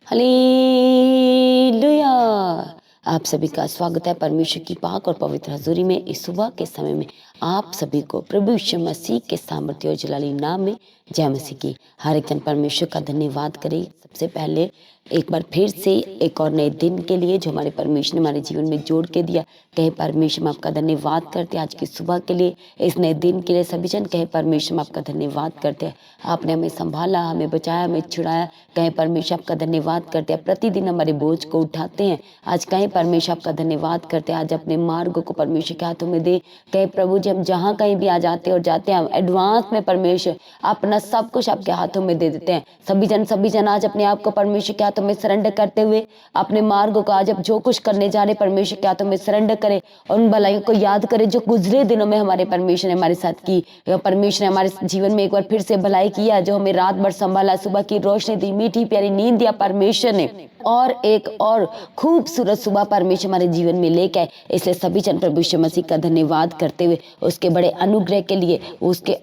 Hallelujah. आप सभी का स्वागत है परमेश्वर की पाक और पवित्र हजूरी में। इस सुबह के समय में आप सभी को प्रभु यीशु मसीह के सामर्थ्य और जलाली नाम में जय मसीह की। हर एक जन परमेश्वर का धन्यवाद करे। सबसे पहले एक बार फिर से एक और नए दिन के लिए जो हमारे परमेश्वर ने हमारे जीवन में जोड़ के दिया, कहे परमेश्वर में आपका धन्यवाद करते हैं। आज की सुबह के लिए, इस नए दिन के लिए सभी जन कहे परमेश्वर में आपका धन्यवाद करते हैं। आपने हमें संभाला, हमें बचाया, हमें छुड़ाया, कहे परमेश्वर आपका धन्यवाद करते हैं। प्रतिदिन हमारे बोझ को उठाते हैं, आज कहे परमेश्वर आपका धन्यवाद करते हैं। आज अपने मार्ग को परमेश्वर के हाथों में दे, कहे प्रभु जी हम जहाँ कहीं भी आ जाते हैं और जाते हैं, एडवांस में परमेश्वर अपना सब कुछ आपके हाथों में दे देते हैं। सभी जन आज अपने आप को परमेश्वर के हाथों में सरेंडर करते हुए अपने मार्ग को आज अब जो कुछ करने जा रहे परमेश्वर के हाथों में सरेंडर करें और उन भलाइयों को याद करें जो गुजरे दिनों में हमारे परमेश्वर ने हमारे साथ की। परमेश्वर ने हमारे जीवन में एक बार फिर से भलाई किया, जो हमें रात भर संभाला, सुबह की रोशनी दी, मीठी प्यारी नींद दिया परमेश्वर ने, और एक और खूबसूरत सुबह परमेश्वर हमारे जीवन में लेके आए। इसलिए सभी जन प्रभु यीशु मसीह का धन्यवाद करते हुए, उसके बड़े अनुग्रह के लिए, उसके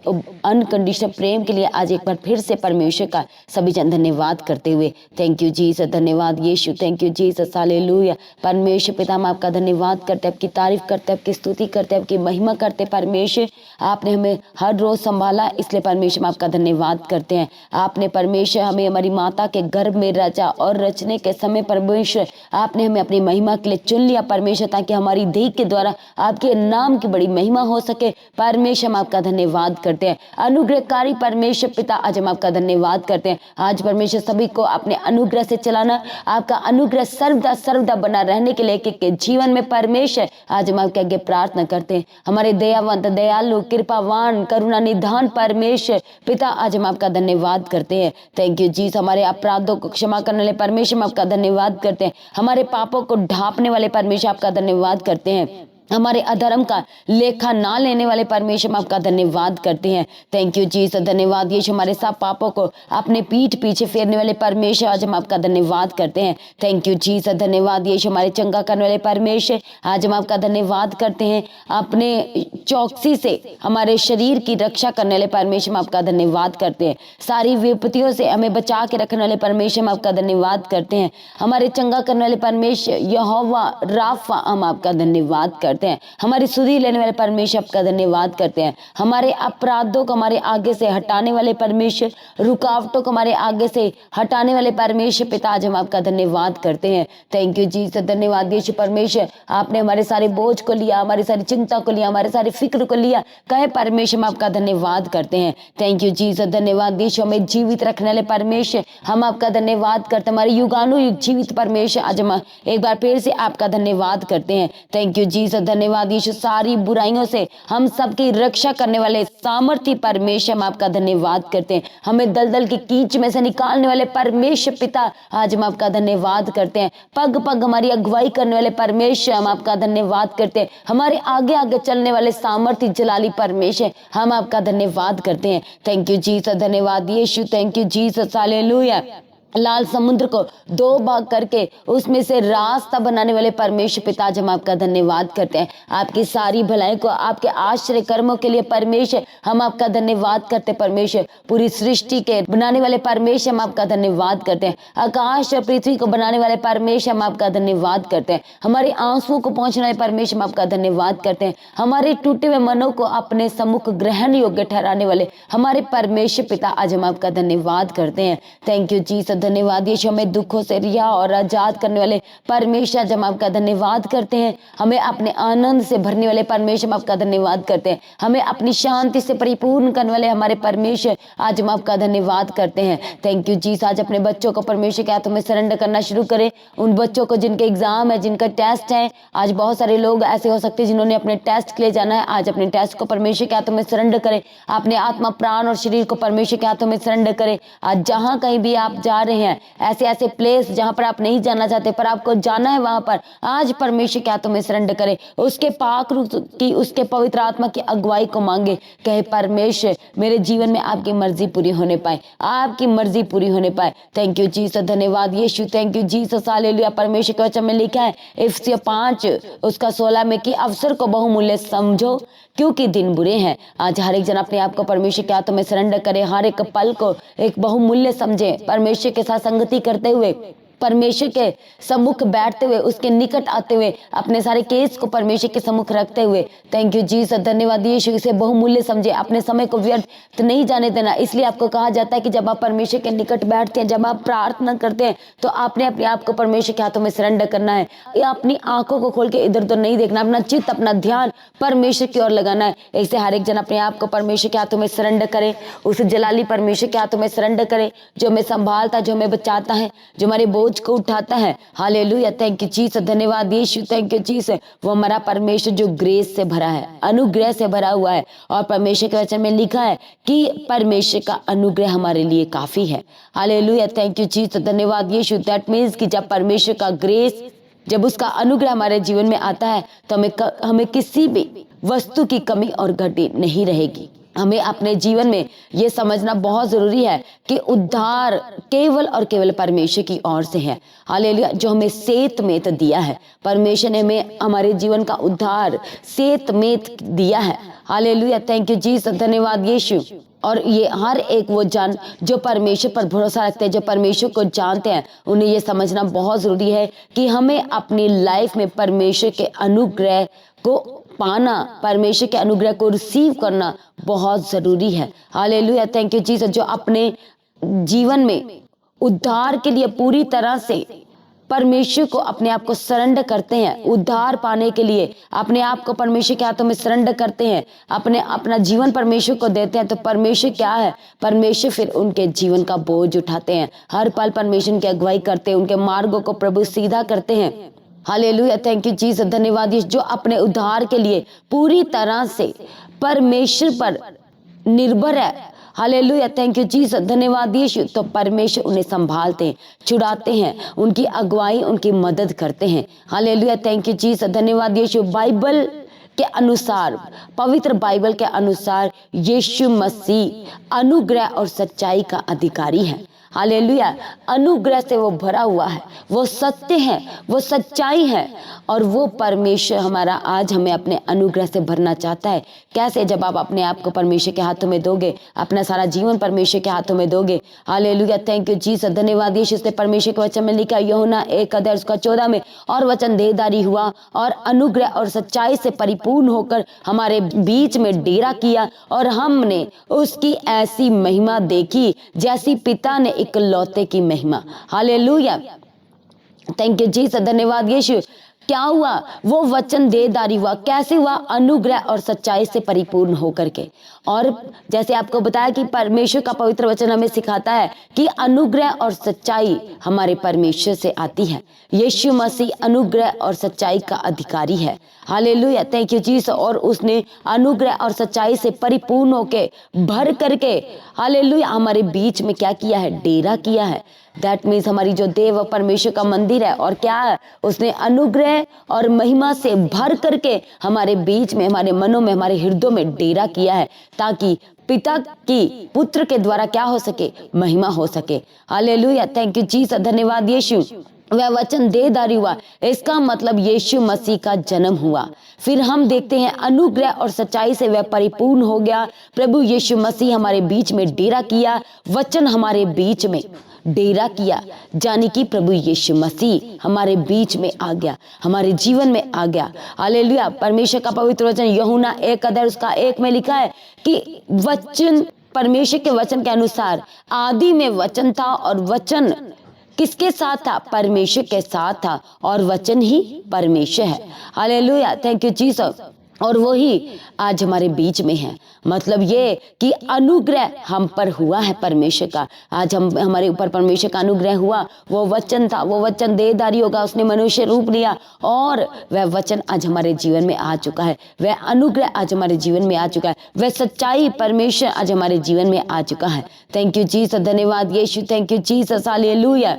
अनकंडीशनल प्रेम के लिए आज एक बार फिर से परमेश्वर का सभी जन धन्यवाद करते हुए थैंक यू जीसस, धन्यवाद यीशु, थैंक यू जीसस, हालेलुया। परमेश्वर पिता हम आपका धन्यवाद करते हैं, आपकी तारीफ करते हैं, आपकी स्तुति करते हैं, आपकी महिमा करते हैं। परमेश्वर आपने हमें हर रोज संभाला, इसलिए परमेश्वर हम आपका धन्यवाद करते हैं। आपने परमेश्वर हमें हमारी माता के गर्भ में रचा और रचने के समय परमेश्वर आपने हमें अपनी महिमा के लिए चुन लिया परमेश्वर, ताकि हमारी देह के द्वारा आपके नाम की बड़ी महिमा हो सके। परमेश्वर हम आपका धन्यवाद करते हैं। अनुग्रहकारी परमेश्वर पिता आज हम आपका धन्यवाद करते हैं। आज परमेश्वर सभी को अपने अनुग्रह से चलाना, आपका अनुग्रह सर्वदा सर्वदा बना रहने के लिए के जीवन में परमेश्वर आज हम आपके आगे प्रार्थना करते हैं। हमारे दयावंत, दयालु, कृपावान, करुणा निधान परमेश्वर पिता आज हम आपका धन्यवाद करते हैं। Thank you Jesus. हमारे अपराधों को क्षमा करने वाले परमेश्वर हम आपका धन्यवाद करते हैं। हमारे पापों को ढांपने वाले परमेश्वर आपका धन्यवाद करते हैं। हमारे अधर्म का लेखा ना लेने वाले परमेश्वर हम आपका धन्यवाद करते हैं। थैंक यू जीसस, धन्यवाद यीशु। हमारे सब पापों को अपने पीठ पीछे फेरने वाले परमेश्वर आज हम आपका धन्यवाद करते हैं। थैंक यू जीसस, धन्यवाद यीशु। हमारे चंगा करने वाले परमेश्वर आज हम आपका धन्यवाद करते हैं। अपने चौकसी से हमारे शरीर की रक्षा करने वाले परमेश्वर हम आपका धन्यवाद करते हैं। सारी विपत्तियों से हमें बचा के रखने वाले परमेश्वर हम आपका धन्यवाद करते हैं। हमारे चंगा करने वाले परमेश्वर यहोवा राफा हम आपका धन्यवाद करते हैं। हमारी सुधि लेने वाले परमेश्वर आपका धन्यवाद करते हैं। हमारे अपराधों को हमारे आगे से हटाने वाले परमेश्वर, रुकावटों को हमारे आगे से हटाने वाले परमेश्वर पिता आज हम आपका धन्यवाद करते हैं। थैंक यू जीसस, धन्यवाद यीशु। परमेश्वर आपने हमारे सारे बोझ को लिया, हमारी सारी चिंता को लिया, हमारे सारे फिक्र को लिया, कहे परमेश्वर हम आपका धन्यवाद करते हैं। थैंक यू जीसस, धन्यवाद यीशु। हमें जीवित रखने वाले परमेश्वर हम आपका धन्यवाद करते हैं। हमारे युगानुयुग जीवित परमेश्वर आज हम एक बार फिर से आपका धन्यवाद करते हैं। थैंक यू जीसस, धन्यवाद यीशु। सारी बुराइयों से हम सबकी रक्षा करने वाले सामर्थी परमेश्वर हम आपका धन्यवाद करते हैं। हमें दलदल की कीच में से निकालने वाले परमेश्वर पिता आज हम आपका धन्यवाद करते हैं। पग पग हमारी अगुवाई करने वाले परमेश्वर हम आपका धन्यवाद करते हैं। हमारे आगे आगे चलने वाले सामर्थी जलाली परमेश्वर हम आपका धन्यवाद करते हैं। थैंक यू जीसस, धन्यवाद यीशु, थैंक यू जीसस, हालेलुया। लाल समुद्र को दो भाग करके उसमें से रास्ता बनाने वाले परमेश्वर पिता हम आपका धन्यवाद करते हैं। आपकी सारी भलाई को, आपके आश्चर्य कर्मों के लिए परमेश्वर हम आपका धन्यवाद करते हैं। परमेश्वर पूरी सृष्टि के बनाने वाले परमेश्वर हम आपका धन्यवाद करते हैं। आकाश और पृथ्वी को बनाने वाले परमेश्वर हम आपका धन्यवाद करते हैं। हमारे आंसुओं को पहुंचने वाले परमेश्वर हम आपका धन्यवाद करते हैं। हमारे टूटे हुए मनों को अपने सम्मुख ग्रहण योग्य ठहराने वाले हमारे परमेश्वर पिता आज हम आपका धन्यवाद करते हैं। थैंक यू जीसस, धन्यवाद यीशु। हमें दुखों से रिहा और आजाद करने वाले परमेश्वर जब आपका धन्यवाद करते हैं। हमें अपने आनंद से भरने वाले परमेश्वर आपका धन्यवाद करते हैं। हमें अपनी शांति से परिपूर्ण करने वाले हमारे परमेश्वर आज हम आपका धन्यवाद करते हैं। Thank you Jesus. आज अपने बच्चों को परमेश्वर के हाथों में सरेंडर करना शुरू करें। उन बच्चों को जिनके एग्जाम है, जिनका टेस्ट है, आज बहुत सारे लोग ऐसे हो सकते हैं जिन्होंने अपने टेस्ट के लिए जाना है। आज अपने टेस्ट को परमेश्वर के हाथों में सरेंडर करें। अपने आत्मा, प्राण और शरीर को परमेश्वर के हाथों में सरेंडर करें। आज जहां कहीं भी आप जा रहे हैं, ऐसे ऐसे प्लेस जहां पर आप नहीं जाना चाहते पर आपको जाना है, वहां पर आज परमेश्वर के हाथों में सरेंडर करें। उसके पाक रूप की, उसके पवित्र आत्मा की अगुवाई को मांगे। कहे परमेश्वर मेरे जीवन में आपकी मर्जी पूरी होने पाए, आपकी मर्जी पूरी होने पाए। थैंक यू जीसस, धन्यवाद यीशु, थैंक यू जीसस, हालेलुया। परमेश्वर के वचन में लिखा है इफिसियों 5 उसका 16 में कि अवसर को बहुमूल्य समझो क्योंकि दिन बुरे हैं। आज हर एक जन अपने आप को परमेश्वर के हाथों में सरेंडर करे। हर एक पल को एक बहुमूल्य समझे। परमेश्वर के साथ संगति करते हुए परमेश्वर के सम्मुख बैठते हुए, उसके निकट आते हुए, अपने सारे केस को परमेश्वर के सम्मुख रखते हुए, थैंक यू जीसस, धन्यवाद यीशु, इसे बहुमूल्य समझे, अपने समय को व्यर्थ नहीं जाने देना। इसलिए आपको कहा जाता है कि जब आप परमेश्वर के निकट बैठते हैं, जब आप प्रार्थना करते हैं, तो आपने अपने आप को परमेश्वर के हाथों में सरेंडर करना है। या अपनी आंखों को खोल के इधर उधर नहीं देखना, अपना चित्त, अपना ध्यान परमेश्वर की ओर लगाना है। ऐसे हर एक जन अपने आप को परमेश्वर के हाथों में सरेंडर करे, उस जलाली परमेश्वर के हाथों में सरेंडर करे, जो हमें संभालता है, जो हमें बचाता है, जो हमारे बोझ को उठाता है। हालेलुया, थैंक यू जीसस, धन्यवाद यीशु, थैंक यू जीसस। वो हमारा परमेश्वर जो ग्रेस से भरा है, अनुग्रह से भरा हुआ है। और परमेश्वर के वचन में लिखा है कि परमेश्वर का अनुग्रह हमारे लिए काफी है। हालेलुया, थैंक यू जीसस, धन्यवाद यीशु। दैट मीन्स कि जब परमेश्वर का ग्रेस, जब उसका अनुग्रह हमारे जीवन में आता है, तो हमें किसी भी वस्तु की कमी और घटी नहीं रहेगी। हमें अपने जीवन में ये समझना बहुत जरूरी है कि उद्धार केवल और केवल परमेश्वर की ओर से है। हालेलुया, जो हमें सेत मेत दिया है, परमेश्वर ने हमें हमारे जीवन का उद्धार सेत मेत दिया है। हालेलुया, थैंक यू जीसस, धन्यवाद यीशु। और ये हर एक वो जन जो परमेश्वर पर भरोसा रखते हैं, जो परमेश्वर को जानते हैं, उन्हें ये समझना बहुत जरूरी है कि हमें अपनी लाइफ में परमेश्वर के अनुग्रह को पाना, परमेश्वर के अनुग्रह को रिसीव करना बहुत जरूरी है। Hallelujah, thank you Jesus. जो अपने जीवन में उद्धार के लिए पूरी तरह से परमेश्वर को अपने आप को सरेंडर करते हैं, उद्धार पाने के लिए अपने आप को परमेश्वर के हाथों में सरेंडर करते हैं, अपना जीवन परमेश्वर को देते हैं, तो परमेश्वर क्या है, परमेश्वर फिर उनके जीवन का बोझ उठाते हैं। हर पल परमेश्वर की अगुवाई करते हैं, उनके मार्गों को प्रभु सीधा करते हैं। हालेलुया, थैंक यू जीसस, धन्यवाद यीशु। जो अपने उद्धार के लिए पूरी तरह से परमेश्वर पर निर्भर है, हालेलुया, थैंक यू जीसस, धन्यवाद यीशु, तो परमेश्वर उन्हें संभालते हैं, छुड़ाते हैं, उनकी अगुवाई, उनकी मदद करते हैं। हालेलुया, थैंक यू जीसस, धन्यवाद यीशु। बाइबल के अनुसार, पवित्र बाइबल के अनुसार यीशु मसीह अनुग्रह और सच्चाई का अधिकारी है। हालेलुया, अनुग्रह से वो भरा हुआ है, वो सत्य है, वो सच्चाई है। और वो परमेश्वर हमारा आज हमें अपने अनुग्रह से भरना चाहता है। कैसे? जब आप अपने आप को परमेश्वर के हाथों में दोगे, अपना सारा जीवन परमेश्वर के हाथों में दोगे। हालेलुया, थैंक यू जीसस, धन्यवाद यीशु। इसने परमेश्वर के वचन में लिखा, यूहन्ना 1:14 में, और वचन देहधारी हुआ और अनुग्रह और सच्चाई से परिपूर्ण होकर हमारे बीच में डेरा किया, और हमने उसकी ऐसी महिमा देखी जैसी पिता ने इकलौते की महिमा। हालेलुया, थैंक यू जीसस, धन्यवाद यीशु। क्या हुआ? वो वचन देहधारी हुआ। कैसे हुआ? अनुग्रह और सच्चाई से परिपूर्ण होकर के। और जैसे आपको बताया कि परमेश्वर का पवित्र वचन हमें सिखाता है कि अनुग्रह और सच्चाई हमारे परमेश्वर से आती है। यीशु मसीह अनुग्रह और सच्चाई का अधिकारी है। Hallelujah, thank you Jesus. और उसने अनुग्रह और सच्चाई से परिपूर्ण होके, भर करके, हालेलुया, हमारे बीच में क्या किया है? डेरा किया है। दैट मीन्स हमारी जो देव परमेश्वर का मंदिर है, और क्या है? उसने अनुग्रह और महिमा से भर करके हमारे बीच में, हमारे मनों में, हमारे हृदयों में डेरा किया है, ताकि पिता की पुत्र के द्वारा क्या हो सके? महिमा हो सके। हालेलुया, थैंक यू जीसस, धन्यवाद यीशु। वह वचन देहधारी हुआ, इसका मतलब यीशु मसीह का जन्म हुआ। फिर हम देखते हैं अनुग्रह और सच्चाई से वह परिपूर्ण हो गया। प्रभु यीशु मसीह हमारे बीच में डेरा किया, वचन हमारे बीच में डेरा किया, यानी कि प्रभु यीशु मसीह हमारे बीच में आ गया, हमारे जीवन में आ गया। हालेलुया, परमेश्वर का पवित्र वचन यूहन्ना 1:1 में लिखा है कि वचन, परमेश्वर के वचन के अनुसार आदि में वचन था, और वचन किसके साथ था? परमेश्वर के साथ था, और वचन ही परमेश्वर है। Hallelujah, thank you Jesus. और वही आज हमारे बीच में है। मतलब ये कि अनुग्रह हम पर हुआ है परमेश्वर का। आज हमारे ऊपर परमेश्वर का अनुग्रह हुआ। वो वचन था, वो वचन देहधारी होगा, उसने मनुष्य रूप लिया, और वह वचन आज हमारे जीवन में आ चुका है। वह अनुग्रह आज हमारे जीवन में आ चुका है। वह सच्चाई परमेश्वर आज हमारे जीवन में आ चुका है। थैंक यू जीसस, धन्यवाद यीशु, थैंक यू जीसस, हालेलुया।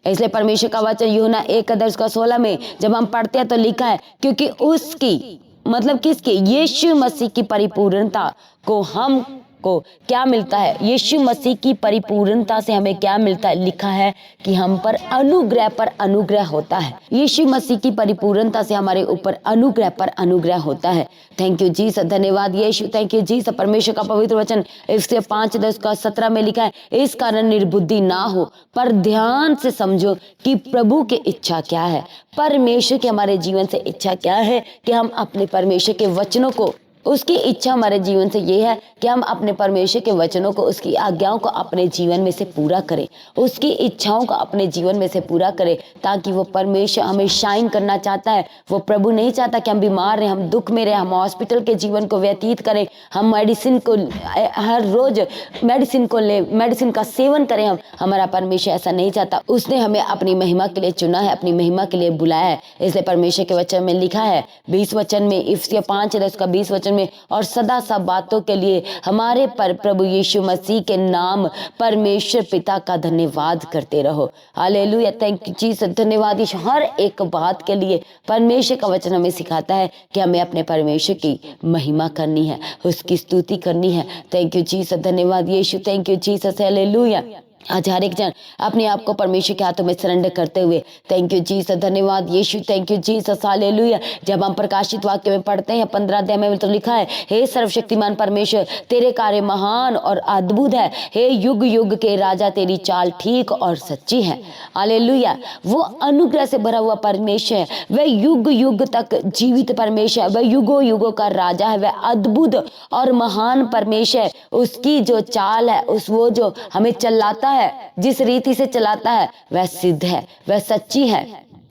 इसलिए परमेश्वर का वचन यूहन्ना 1:16 में जब हम पढ़ते हैं तो लिखा है, क्योंकि उसकी, मतलब किसकी? यीशु मसीह की परिपूर्णता को हम को क्या मिलता है? यीशु मसीह की परिपूर्णता से हमें क्या मिलता है? लिखा है कि हम पर अनुग्रह होता है। यीशु मसीह की परिपूर्णता से हमारे ऊपर अनुग्रह पर अनुग्रह होता है। थैंक यू जीसस, धन्यवाद यीशु, थैंक यू जीसस। परमेश्वर का पवित्र वचन इसके 5:10 में लिखा है, इस कारण निर्बुद्धि ना हो, पर ध्यान से समझो कि प्रभु की इच्छा क्या है। परमेश्वर की हमारे जीवन से इच्छा क्या है कि हम अपने परमेश्वर के वचनों को, उसकी इच्छा हमारे जीवन से ये है कि हम अपने परमेश्वर के वचनों को, उसकी आज्ञाओं को अपने जीवन में से पूरा करें, उसकी इच्छाओं को अपने जीवन में से पूरा करें, ताकि वो परमेश्वर हमें शाइन करना चाहता है। वो प्रभु नहीं चाहता कि हम बीमार रहें, हम दुख में रहें, हम हॉस्पिटल के जीवन को व्यतीत करें, हम मेडिसिन को हर रोज मेडिसिन का सेवन करें। हमारा परमेश्वर ऐसा नहीं चाहता। उसने हमें अपनी महिमा के लिए चुना है, अपनी महिमा के लिए बुलाया है। इसलिए परमेश्वर के वचन में लिखा है 20 वचन में, इफिसियों 5:10 वचन में, और सदा सब बातों के लिए हमारे पर प्रभु यीशु मसीह के नाम परमेश्वर पिता का धन्यवाद करते रहो। हालेलुया, थैंक यू जीसस, धन्यवाद यीशु। हर एक बात के लिए परमेश्वर का वचन हमें सिखाता है कि हमें अपने परमेश्वर की महिमा करनी है, उसकी स्तुति करनी है। थैंक यू जीसस, धन्यवाद यीशु, थैंक यू जीसस, हालेलुया। आज हर एक जन अपने आप को परमेश्वर के हाथों में सरेंडर करते हुए, थैंक यू जीसस, धन्यवाद यीशु, थैंक यू जीसस, हालेलुया। जब हम प्रकाशित वाक्य में पढ़ते हैं 15 अध्याय में तो लिखा है, हे सर्वशक्तिमान परमेश्वर, तेरे कार्य महान और अद्भुत है। हे युग युग के राजा, तेरी चाल ठीक और सच्ची है। हालेलुया। वो अनुग्रह से भरा हुआ परमेश्वर है, वह युग युग तक जीवित परमेश्वर है, वह युगों युगों का राजा है, वह अद्भुत और महान परमेश्वर है। उसकी जो चाल है, वो जो हमें चलाता है, जिस रीति से चलाता है, वह सिद्ध है, वह सच्ची है।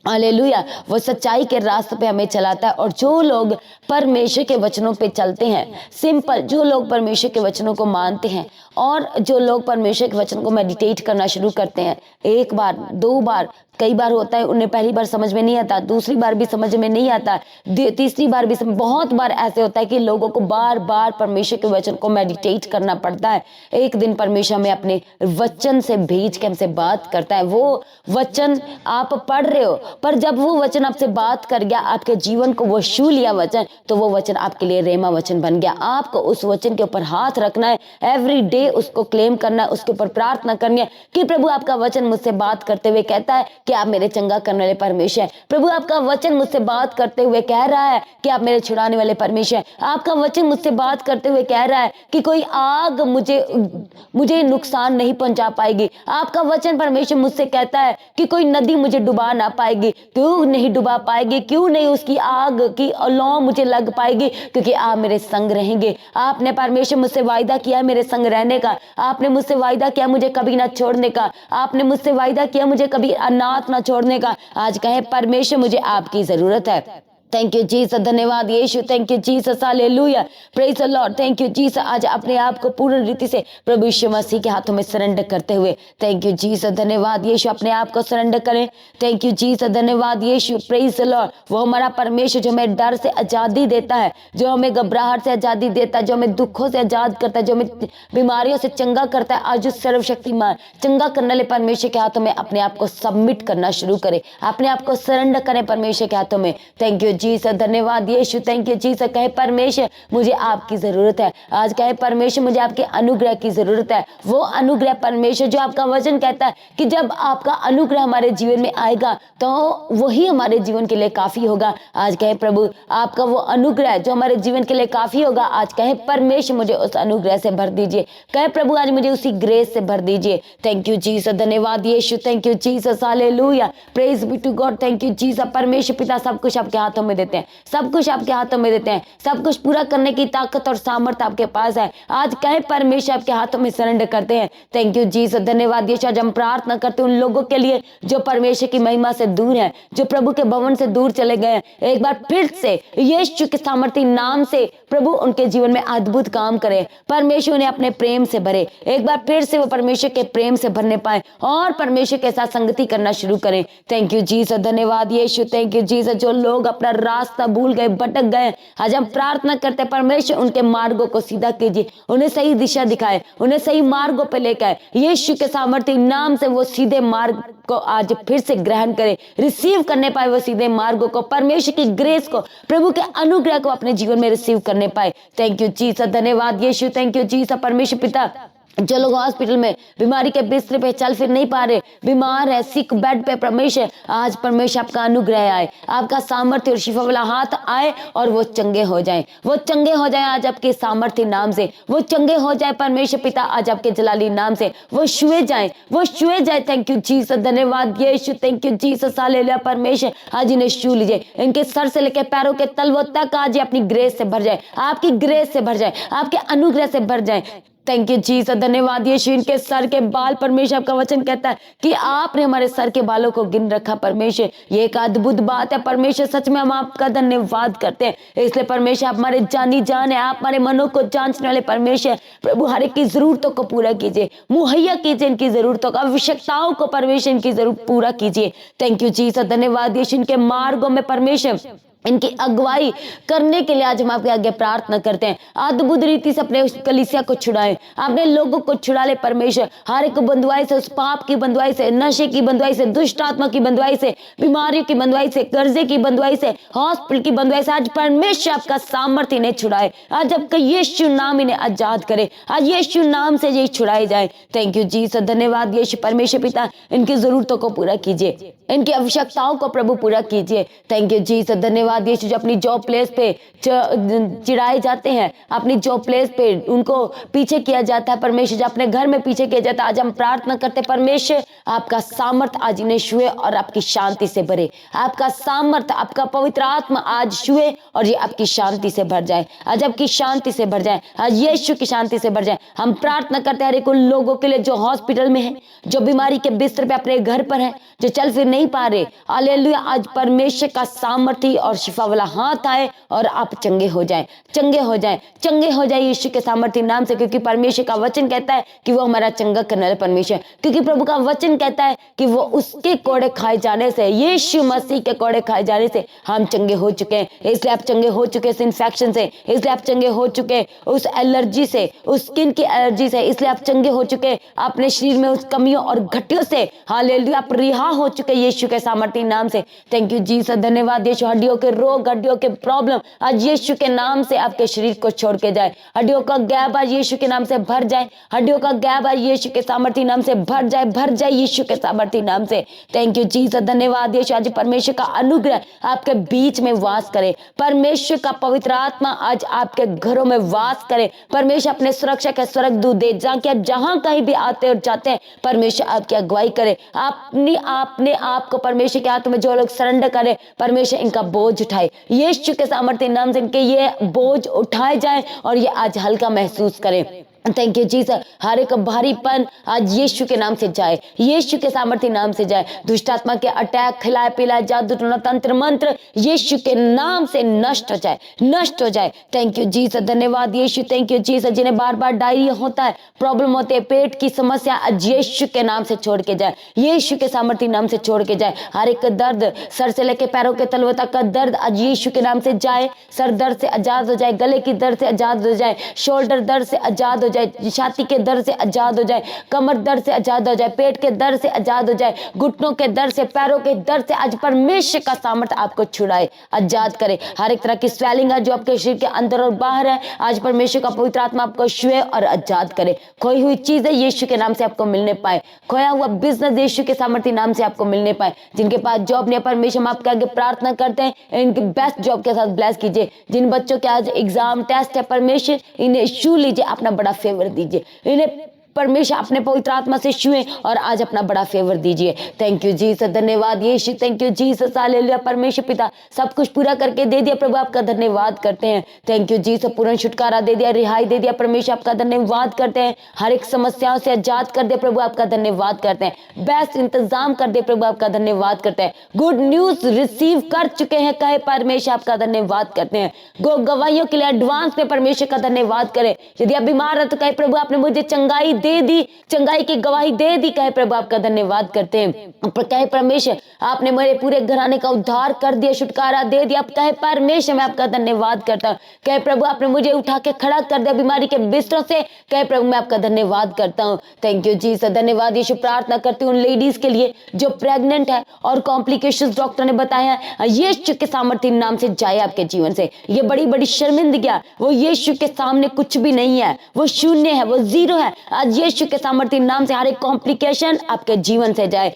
हालेलुया। वो सच्चाई के रास्ते पे हमें चलाता है। और जो लोग परमेश्वर के वचनों पे चलते हैं, सिंपल, जो लोग परमेश्वर के वचनों को मानते हैं और जो लोग परमेश्वर के वचन को मेडिटेट करना शुरू करते हैं, एक बार, दो बार, कई बार होता है उन्हें पहली बार समझ में नहीं आता, दूसरी बार भी समझ में नहीं आता, तीसरी बार भी बहुत बार ऐसे होता है कि लोगों को बार बार परमेश्वर के वचन को मेडिटेट करना पड़ता है। एक दिन परमेश्वर में अपने वचन से भेज के हमसे बात करता है। वो वचन आप पढ़ रहे हो, पर जब वो वचन आपसे बात कर गया, आपके जीवन को वो छू लिया वचन, तो वो वचन आपके लिए रेमा वचन बन गया। आपको उस वचन के ऊपर हाथ रखना है, एवरी डे उसको क्लेम करना है, उसके ऊपर प्रार्थना करनी है कि प्रभु आपका वचन मुझसे बात करते हुए कहता है कि आप मेरे चंगा करने वाले परमेश्वर हैं। प्रभु आपका वचन मुझसे बात करते हुए कह रहा है कि आप मेरे छुड़ाने वाले परमेश्वर हैं। आपका वचन मुझसे बात करते हुए कह रहा है कि कोई आग मुझे नुकसान नहीं पहुंचा पाएगी। आपका वचन परमेश्वर मुझसे कहता है कि कोई नदी मुझे डुबा ना पाएगी। क्यों नहीं डुबा पाएगी? क्यों नहीं उसकी आग की लौ मुझे लग पाएगी? क्योंकि आप मेरे संग रहेंगे। आपने परमेश्वर मुझसे वायदा किया मेरे संग रहने का। आपने मुझसे वायदा किया मुझे कभी ना छोड़ने का। आपने मुझसे वायदा किया मुझे कभी अनाथ ना छोड़ने का। आज कहे परमेश्वर, मुझे आपकी जरूरत है। थैंक यू जीसस, धन्यवाद यीशु, thank you Jesus, hallelujah, praise the lord, thank you Jesus. आज अपने आप को पूर्ण रीति से प्रभु यीशु मसीह के हाथों में सरेंडर करते हुए, थैंक यू जीसस, धन्यवाद यीशु, अपने आप को सरेंडर करें। थैंक यू जीसस, धन्यवाद यीशु, प्रेज द लॉर्ड। वो हमारा परमेश्वर जो हमें डर से आजादी देता है, जो हमें घबराहट से आजादी देता है, जो हमें दुखों से आजाद करता है, जो हमें बीमारियों से चंगा करता है। आज उस सर्वशक्तिमान चंगा करने वाले परमेश्वर के हाथों में अपने आप को सबमिट करना शुरू करें, अपने आप को सरेंडर करें परमेश्वर के हाथों में। थैंक यू जीसस, धन्यवाद यीशु, थैंक यू जीसस। कहे परमेश्वर, मुझे आपकी जरूरत है। आज कहे परमेश्वर, मुझे आपके अनुग्रह की जरूरत है। वो अनुग्रह परमेश्वर जो आपका वचन कहता है कि जब आपका अनुग्रह हमारे जीवन में आएगा तो वही हमारे जीवन के लिए काफी होगा। आज कहे प्रभु, आपका वो अनुग्रह जो हमारे जीवन के लिए काफी होगा। आज कहे परमेश्वर, मुझे उस अनुग्रह से भर दीजिए। कहे प्रभु, आज मुझे उसी ग्रेस से भर दीजिए। थैंक यू जीसस, धन्यवाद यीशु, thank you Jesus, hallelujah, praise be to God, thank you Jesus. परमेश्वर पिता सब कुछ आपके हाथों में देते हैं, सब कुछ आपके हाथों में देते हैं, सब कुछ पूरा करने की ताकत और सामर्थ्य आपके पास है। आज कहे परमेश्वर, आपके हाथों में सरेंडर करते हैं। थैंक यू जीसस, धन्यवाद यीशु। आज हम प्रार्थना करते हैं उन लोगों के लिए जो परमेश्वर की महिमा से दूर है, जो प्रभु के भवन से दूर चले गए हैं। एक बार फिर से यीशु के सामर्थ्य नाम से प्रभु उनके जीवन में अद्भुत काम करे। परमेश्वर उन्हें अपने प्रेम से भरे। एक बार फिर से वो परमेश्वर के प्रेम से भरने पाए और परमेश्वर के साथ संगति करना शुरू करें। थैंक यू जीसस, धन्यवाद यीशु, थैंक यू जीसस। जो लोग अपना रास्ता भूल गए, भटक गए, आज हम प्रार्थना करते हैं परमेश्वर उनके मार्गों को सीधा कीजिए, उन्हें सही दिशा दिखाए, उन्हें सही मार्गों पे लेकर आए। यीशु के सामर्थ्य नाम से वो सीधे मार्ग को आज फिर से ग्रहण करें, रिसीव करने पाए वो सीधे मार्गों को, परमेश्वर की ग्रेस को, प्रभु के अनुग्रह को अपने जीवन में रिसीव करने पाए। थैंक यू जीसस, धन्यवाद यीशु, थैंक यू जीसस। परमेश्वर पिता, जो लोग हॉस्पिटल में बीमारी के बिस्तर पे चल फिर नहीं पा रहे, बीमार है, सिक बेड पे, परमेश्वर आज परमेश्वर आपका अनुग्रह आए, आपका सामर्थ्य और शिफा वाला हाथ आए और वो चंगे हो जाएं, वो चंगे हो जाएं आज आपके सामर्थ्य नाम से, वो चंगे हो जाए परमेश्वर पिता आज आपके जलाली नाम से, वो छुए जाए, वो छुए जाए। थैंक यू जीसस, धन्यवाद यीशु, थैंक यू जीसस, हालेलुया। परमेश्वर आज इन्हें छू लीजिए, इनके सर से लेकर पैरों के तलवों तक आज अपनी ग्रेस से भर जाए, आपकी ग्रेस से भर जाए, आपके अनुग्रह से भर जाए। थैंक यू जीसस, धन्यवाद यीशु। इनके सर के बाल, परमेश्वर आपका वचन कहता है कि आपने हमारे सर के बालों को गिन रखा। परमेश्वर ये एक अद्भुत बात है परमेश्वर, सच में हम आपका धन्यवाद करते हैं। इसलिए परमेश्वर आप हमारे जानी जान है, आप हमारे मनों को जांचने वाले परमेश्वर, प्रभु हर एक की जरूरतों को पूरा कीजिए, मुहैया कीजिए इनकी जरूरतों को, आवश्यकताओं को परमेश्वर इनकी जरूरत पूरा कीजिए। थैंक यू जीसस, धन्यवाद यीशु। इनके मार्गों में परमेश्वर इनकी अगुवाई करने के लिए आज हम आपके आगे प्रार्थना करते हैं, अद्भुत रीति से अपने कलीसिया को छुड़ाएं, अपने लोगों को छुड़ा ले परमेश्वर, हर एक बंधुआई से, उस पाप की बंधुआई से, नशे की बंधुआई से, दुष्ट आत्मा की बंधुआई से, बीमारियों की बंधुआई से, कर्जे की बंधुआई से, हॉस्पिटल की बंधुआई से। आज परमेश्वर आपका सामर्थ्य इन्हें छुड़ाए, आज आपका यीशु नाम इन्हें आजाद करे, आज यीशु नाम से ये छुड़ाए जाए। थैंक यू जीसस, धन्यवाद यीशु। परमेश्वर पिता इनकी जरूरतों को पूरा कीजिए, इनकी आवश्यकताओं को प्रभु पूरा कीजिए। थैंक यू जीसस, धन्यवाद यीशु। जो अपनी जॉब प्लेस पे चिढ़ाए जाते हैं, अपनी जॉब प्लेस पे उनको पीछे किया जाता है परमेश्वर, जो अपने घर में पीछे किया जाता है, आज हम प्रार्थना करते हैं परमेश्वर आपका सामर्थ्य आज इन्हें छुए और आपकी शांति से भरे, आपका सामर्थ्य, आपका पवित्र आत्मा आज छुए और ये आपकी शांति से भर जाए, आज आपकी शांति से भर जाए, आज यीशु की शांति से भर जाए। हम प्रार्थना करते हैं हर एक उन लोगों के लिए जो हॉस्पिटल में है, जो बीमारी के बिस्तर पे अपने घर पर है, जो चल फिर नहीं पा रहे, हालेलुया। आज परमेश्वर का सामर्थ्य और शिफा वाला हाथ आए और आप चंगे हो जाए, चंगे हो जाए, चंगे हो जाए यीशु के सामर्थ्य नाम से, क्योंकि परमेश्वर का वचन कहता है कि वो हमारा चंगा करने वाला परमेश्वर, क्योंकि प्रभु का वचन कहता है कि वो उसके कोड़े खाए जाने से, यीशु मसीह के कोड़े खाए जाने से हम चंगे हो चुके हैं। इसलिए आप चंगे हो चुके इस इन्फेक्शन से, इसलिए आप चंगे हो चुके उस एलर्जी से, उस स्किन की एलर्जी से, इसलिए आप चंगे हो चुके अपने शरीर में उस कमियों और घटियों से, हालेलुया। आप रिहा हो चुके यीशु के सामर्थ्य नाम से। थैंक यू जीसस, धन्यवाद यीशु। हड्डियों के रोग, हड्डियों के प्रॉब्लम आज यीशु के नाम से आपके शरीर को छोड़ के जाए, हड्डियों का गैप आज यीशु के नाम से भर जाए, हड्डियों का गैप आज यीशु के सामर्थ्य नाम से भर जाए, भर जाए यीशु के सामर्थ्य नाम से। थैंक यू जीसस, धन्यवाद यीशु। आज परमेश्वर का अनुग्रह आपके बीच में वास करे, परमेश्वर का पवित्र आत्मा आज आपके घरों में वास करे, परमेश्वर अपने सुरक्षा के स्वर्गदूत दे, जाके आप जहां कहीं भी आते और जाते हैं परमेश्वर आपकी अगुवाई करे। अपने आप को परमेश्वर के हाथ में जो लोग सरेंडर करे, परमेश्वर इनका बोझ उठाए, यीशु के सामर्थ्य नाम से इनके ये बोझ उठाए जाए और ये आज हल्का महसूस करें। Thank you Jesus. हर एक भारीपन आज यीशु के नाम से जाए, यीशु के सामर्थ्य नाम से जाए। दुष्ट आत्मा के अटैक, खिलाए पिलाए, जादू टोना, तंत्र मंत्र यीशु के नाम से नष्ट हो जाए, नष्ट हो जाए। थैंक यू जीसस, धन्यवाद यीशु। Thank you Jesus. जिन्हें बार बार डायरिया होता है, प्रॉब्लम होते है, पेट की समस्या आज यीशु के नाम से छोड़ के जाए, यीशु के सामर्थ्य नाम से छोड़ के जाए। हर एक दर्द, सर से लेकर पैरों के तलवों तक का दर्द आज यीशु के नाम से जाए। सर दर्द से आजाद हो जाए, गले की दर्द से आजाद हो जाए, शोल्डर दर्द से आजाद हो जाए, छाती के दर्द से आजाद हो जाए, कमर दर्द से आजाद हो जाए, पेट के दर्द से आजाद हो जाए, घुटनों के दर्द से, पैरों के दर्द से आज परमेश्वर का सामर्थ्य आपको छुड़ाए, आजाद करे। हर एक तरह की स्वेलिंग है जो आपके शरीर के अंदर और बाहर है, आज परमेश्वर का पवित्र आत्मा आपको छुए और आजाद करे। खोई हुई चीजें यीशु के नाम से आपको मिलने पाए, खोया हुआ बिजनेस यीशु के सामर्थ्य नाम से आपको मिलने पाए। जिनके पास जॉब नहीं, परमेश्वर हम आपके आगे प्रार्थना करते हैं इनकी बेस्ट जॉब के साथ ब्लेस कीजिए। जिन बच्चों के आज एग्जाम टेस्ट है, परमेश्वर इन्हें छू लीजिए, अपना बड़ा फेवर दीजिए, इन्हें परमेश्वर अपने पवित्र आत्मा से छुए और आज अपना बड़ा फेवर दीजिए। थैंक यू जीसस, धन्यवाद यीशु। Thank you Jesus, hallelujah. परमेश्वर पिता सब कुछ पूरा करके दे दिया, प्रभु आपका धन्यवाद करते हैं। थैंक यू जीसस, पूर्ण छुटकारा दे दिया, रिहाई दे दिया, परमेश्वर आपका धन्यवाद करते हैं। हर एक समस्याओं से आजाद कर दे, प्रभु आपका धन्यवाद करते हैं। बेस्ट इंतजाम कर दे, प्रभु आपका धन्यवाद करते हैं। गुड न्यूज रिसीव कर चुके हैं कहे, परमेश्वर आपका धन्यवाद करते हैं। गवाहियों के लिए एडवांस में परमेश्वर का धन्यवाद करें। यदि आप बीमार है तो कहे, प्रभु आपने मुझे चंगाई दे दी, चंगाई की गवाही दे दी। कहे प्रभु आपका धन्यवाद करते हैं। कहे परमेश्वर आपने मेरे पूरे घराने का उद्धार कर दिया, छुटकारा दे दिया। अब कहे परमेश्वर मैं आपका धन्यवाद करता हूँ। कहे प्रभु आपने मुझे उठा के खड़ा कर दिया बीमारी के बिस्तरों से। कहे प्रभु मैं आपका धन्यवाद करता हूँ। थैंक यू जीसस, धन्यवाद यीशु। प्रार्थना करती हूँ उन लेडीज के लिए जो प्रेग्नेंट है और कॉम्प्लिकेशंस डॉक्टर ने बताया है, यीशु के सामर्थ्य नाम से जाए आपके जीवन से। ये बड़ी बड़ी शर्मिंदगियां वो यीशु के सामने कुछ भी नहीं है, वो शून्य है, वो जीरो है। आज यीशु के सामर्थ्य नाम से हर एक कॉम्प्लिकेशन आपके जीवन से जाए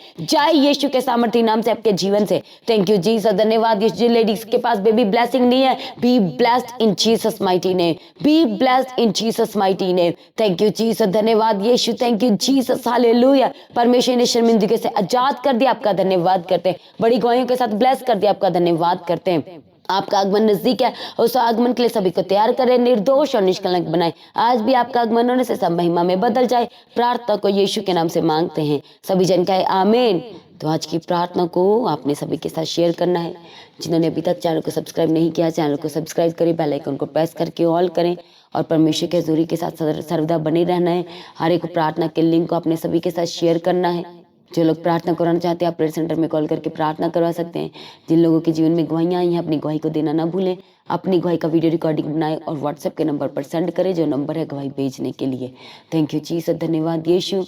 यीशु के सामर्थ्य नाम से आपके जीवन से। थैंक यू जीसस, धन्यवाद यीशु। लेडीज के पास बेबी ब्लेसिंग नहीं है, be blessed in Jesus mighty name, be blessed in Jesus mighty name. Thank you Jesus, धन्यवाद यीशु। Thank you Jesus, hallelujah. परमेश्वर ने शर्मिंदगी से आजाद कर दिया, आपका धन्यवाद करते हैं। बड़ी गवाहियों के साथ ब्लेस कर दिया, आपका धन्यवाद करते हैं। आपका आगमन नजदीक है, उस आगमन के लिए सभी को तैयार करें, निर्दोष और निष्कलंक बनाए। आज भी आपका आगमन होने से सब महिमा में बदल जाए। प्रार्थना को यीशु के नाम से मांगते हैं, सभी जन कहे आमीन। तो आज की प्रार्थना को आपने सभी के साथ शेयर करना है। जिन्होंने अभी तक चैनल को सब्सक्राइब नहीं किया, चैनल को सब्सक्राइब करें, बेल आइकन को प्रेस करके ऑल करें और परमेश्वर के हजूरी के साथ सर्वदा बने रहना है। हर एक प्रार्थना के लिंक को अपने सभी के साथ शेयर करना है। जो लोग प्रार्थना कराना चाहते हैं आप प्रेयर सेंटर में कॉल करके प्रार्थना करवा सकते हैं। जिन लोगों के जीवन में गवाहियाँ आई हैं अपनी गवाही को देना ना भूलें। अपनी गवाही का वीडियो रिकॉर्डिंग बनाएं और व्हाट्सएप के नंबर पर सेंड करें, जो नंबर है गवाही भेजने के लिए। थैंक यू जीसस, धन्यवाद यीशु।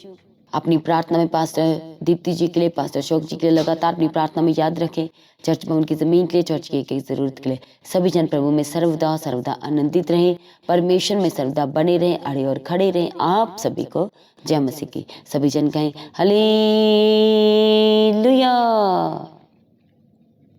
अपनी प्रार्थना में पास्टर दीप्ति जी के लिए, पास्टर अशोक जी के लिए लगातार अपनी प्रार्थना में याद रखें। चर्च भवन की ज़मीन के लिए, चर्च की एक एक ज़रूरत के लिए। सभी जन प्रभु में सर्वदा सर्वदा आनंदित रहें, परमेश्वर में सर्वदा बने रहें, अड़े और खड़े रहें। आप सभी को जय मसीह की। सभी जन कहें हालेलुया।